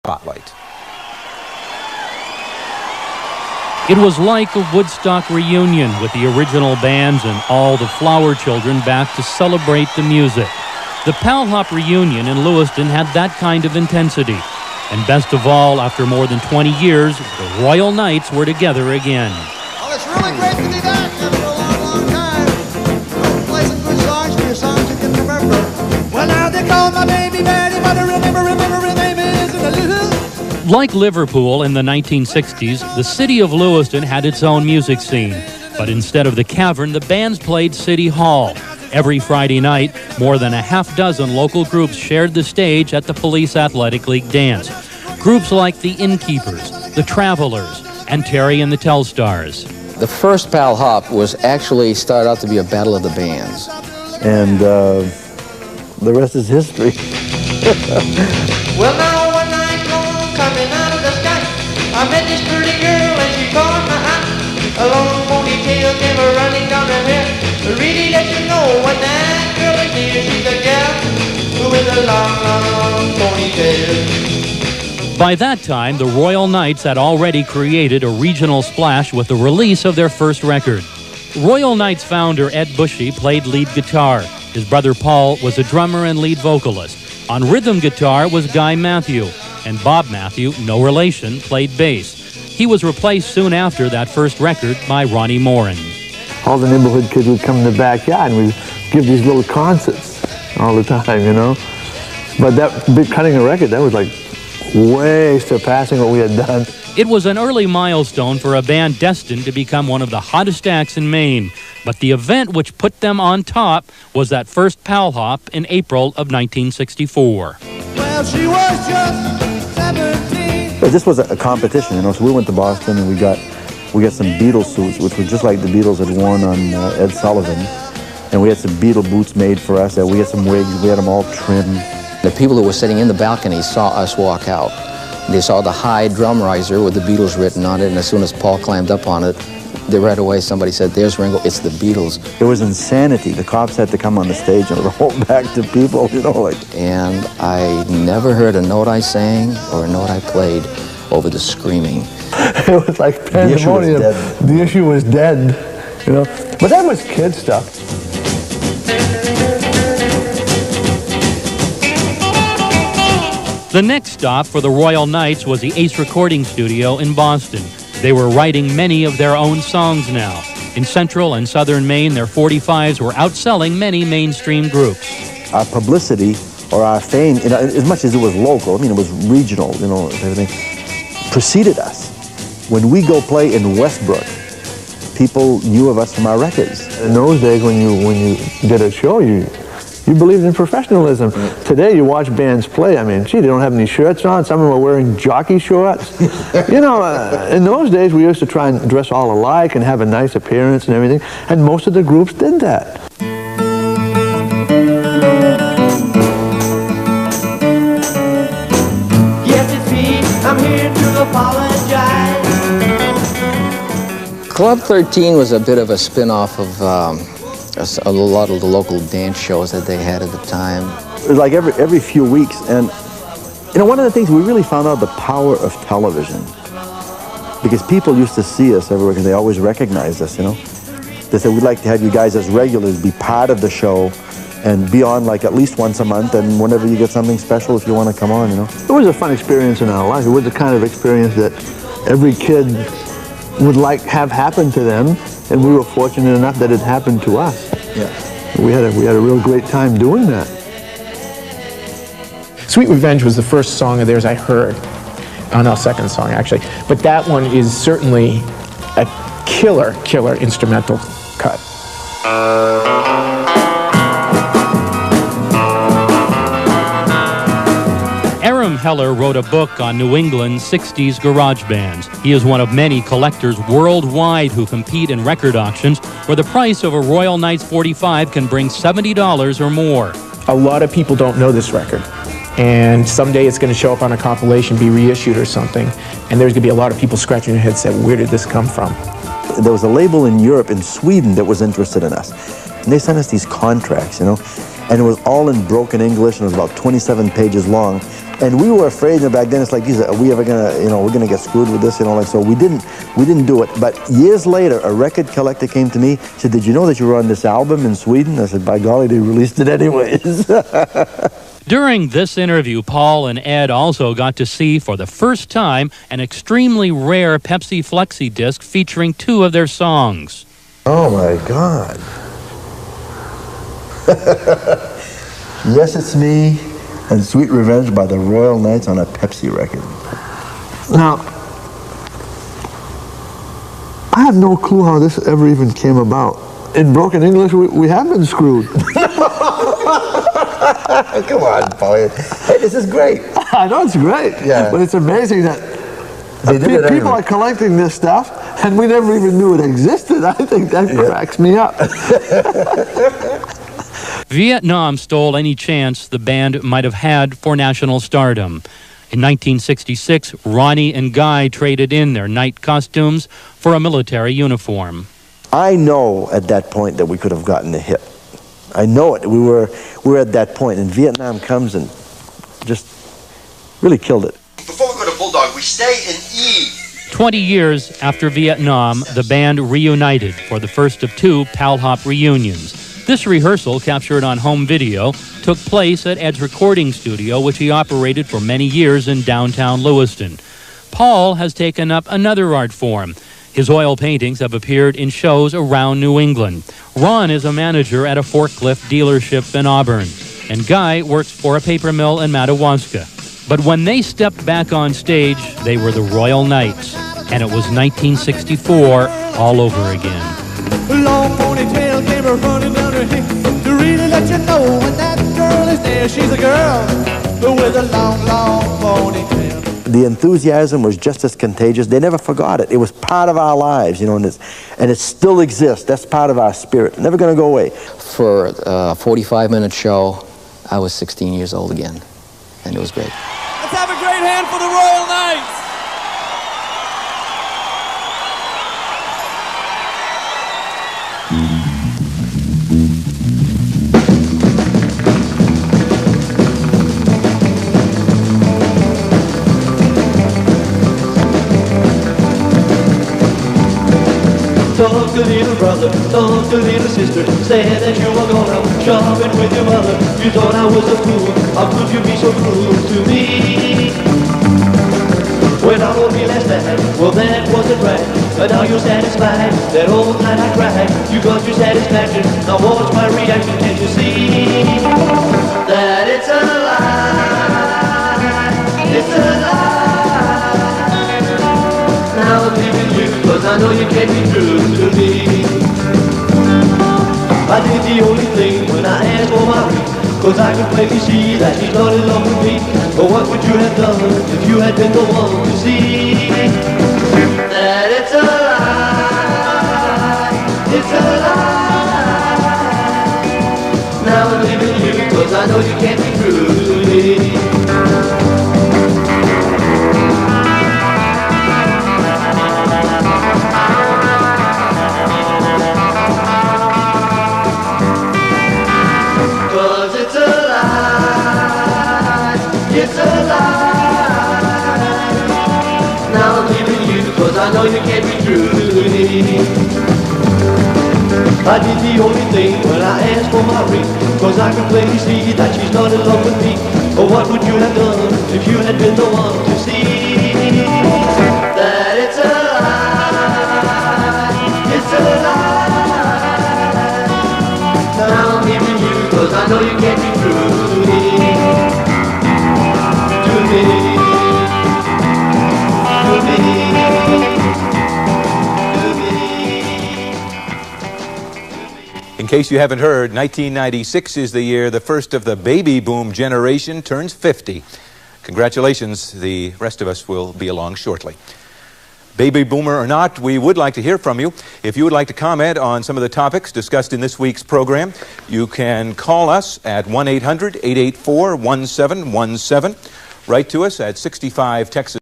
spotlight. It was like a Woodstock reunion with the original bands and all the Flower Children back to celebrate the music. The Pal Hop reunion in Lewiston had that kind of intensity. And best of all, after more than 20 years, the Royal Knights were together again. Well, it's really great to be back after a long, long time. Play some good songs for your songs you can remember. Well, now they call my baby Maddie, but I remember her name isn't a little. Like Liverpool in the 1960s, the city of Lewiston had its own music scene. But instead of the Cavern, the bands played City Hall. Every Friday night, more than a half dozen local groups shared the stage at the Police Athletic League dance. Groups like the Innkeepers, the Travelers, and Terry and the Telstars. The first Pal Hop was actually started out to be a battle of the bands. And the rest is history. Well, now one night long coming out of the sky, I met this pretty girl and she caught my eye. A long ponytail came running down her hair. Really let you know when that girl is near, she's a gal with a long, long ponytail. By that time, the Royal Knights had already created a regional splash with the release of their first record. Royal Knights founder Eddy Boucher played lead guitar. His brother Paul was a drummer and lead vocalist. On rhythm guitar was Guy Matthew, and Bob Matthew, no relation, played bass. He was replaced soon after that first record by Ron Morin. All the neighborhood kids would come in the backyard and we'd give these little concerts all the time, you know. But that big cutting a record, that was like way surpassing what we had done. It was an early milestone for a band destined to become one of the hottest acts in Maine. But the event which put them on top was that first Pal Hop in April of 1964. Well, she was just 17. But this was a competition, you know, so we went to Boston and we got some Beatles suits, which were just like the Beatles had worn on Ed Sullivan. And we had some Beatle boots made for us, and we had some wigs, we had them all trimmed. The people who were sitting in the balcony saw us walk out. They saw the high drum riser with the Beatles written on it, and as soon as Paul climbed up on it, right away somebody said, "There's Ringo, it's the Beatles." It was insanity. The cops had to come on the stage and roll back to people, you know, like. And I never heard a note I sang or a note I played over the screaming. It was like pandemonium. The issue was dead, you know. But that was kid stuff. The next stop for the Royal Knights was the Ace Recording Studio in Boston. They were writing many of their own songs now. In central and southern Maine, their 45s were outselling many mainstream groups. Our publicity or our fame, you know, as much as it was local, I mean, it was regional, you know, everything, preceded us. When we go play in Westbrook, people knew of us from our records. In those days, when you did a show, you believed in professionalism. Today, you watch bands play. I mean, gee, they don't have any shirts on. Some of them are wearing jockey shorts. You know, in those days, we used to try and dress all alike and have a nice appearance and everything. And most of the groups did that. Yes, it's me. I'm here to apologize. Club 13 was a bit of a spin-off of a lot of the local dance shows that they had at the time. It was like every few weeks, and you know, one of the things we really found out the power of television, because people used to see us everywhere because they always recognized us, you know. They said, "We'd like to have you guys as regulars, be part of the show, and be on like at least once a month, and whenever you get something special, if you want to come on, you know." It was a fun experience in our life. It was the kind of experience that every kid would like have happen to them, and we were fortunate enough that it happened to us. Yeah. We had a real great time doing that. Sweet Revenge was the first song of theirs I heard. Oh no, second song actually. But that one is certainly a killer instrumental cut. Arem Heller wrote a book on New England's 60s garage bands. He is one of many collectors worldwide who compete in record auctions where the price of a Royal Knights 45 can bring $70 or more. A lot of people don't know this record. And someday it's going to show up on a compilation, be reissued or something. And there's going to be a lot of people scratching their heads saying, where did this come from? There was a label in Europe, in Sweden, that was interested in us. And they sent us these contracts, you know. And it was all in broken English, and it was about 27 pages long. And we were afraid, back then it's like, geez, are we ever gonna, we're gonna get screwed with this, like, so we didn't do it. But years later, a record collector came to me, said, did you know that you were on this album in Sweden? I said, by golly, they released it anyways. During this interview, Paul and Ed also got to see for the first time an extremely rare Pepsi Flexi disc featuring 2 of their songs. Oh my God. Yes, It's Me and Sweet Revenge by the Royal Knights on a Pepsi record. Now, I have no clue how this ever even came about. In broken English, we have been screwed. Come on, Paul. Hey, this is great. I know it's great. Yeah. But it's amazing that people are collecting this stuff and we never even knew it existed. I think that cracks me up. Vietnam stole any chance the band might have had for national stardom. In 1966, Ronnie and Guy traded in their night costumes for a military uniform. I know at that point that we could have gotten a hit. I know it. We were at that point, and Vietnam comes and just really killed it. Before we go to Bulldog, we stay in E. 20 years after Vietnam, the band reunited for the first of 2 Pal Hop reunions. This rehearsal, captured on home video, took place at Ed's recording studio, which he operated for many years in downtown Lewiston. Paul has taken up another art form. His oil paintings have appeared in shows around New England. Ron is a manager at a forklift dealership in Auburn, and Guy works for a paper mill in Madawaska. But when they stepped back on stage, they were the Royal Knights, and it was 1964 all over again. Long ponytail came running down her hip to really let you know when that girl is there. She's a girl with a long, long ponytail. The enthusiasm was just as contagious. They never forgot it. It was part of our lives, and it still exists. That's part of our spirit. Never going to go away. For a 45-minute show, I was 16 years old again, and it was great. Let's have a great hand for the Royal Knights. Talk to little brother, talk to little sister. Say that you were gonna shopping with your mother. You thought I was a fool. How could you be so cruel to me? When I wrote me last night, well that was a drag. But now you're satisfied. That old night I cried. You got your satisfaction. Now watch my reaction. Can't you see that it's a lie? It's a lie. Now I'm leaving you, 'cause I know you can't be true to me. I did the only thing when I asked for my ring, 'cause I could plainly see that she's not in love with me. But what would you have done if you had been the one to see that it's a lie? It's a lie. Now I'm leaving you, 'cause I know you can't be true to me. It's a lie. Now I'm leaving you, 'cause I know you can't be true to me. I did the only thing when I asked for my ring, 'cause I could plainly see that she's not in love with me. But what would you have done if you had been the one to see that it's a lie? It's a lie. Now I'm leaving you, 'cause I know you can't be true to me. In case you haven't heard, 1996 is the year the first of the baby boom generation turns 50. Congratulations, the rest of us will be along shortly. Baby boomer or not, we would like to hear from you. If you would like to comment on some of the topics discussed in this week's program, you can call us at 1-800-884-1717. Write to us at 65 Texas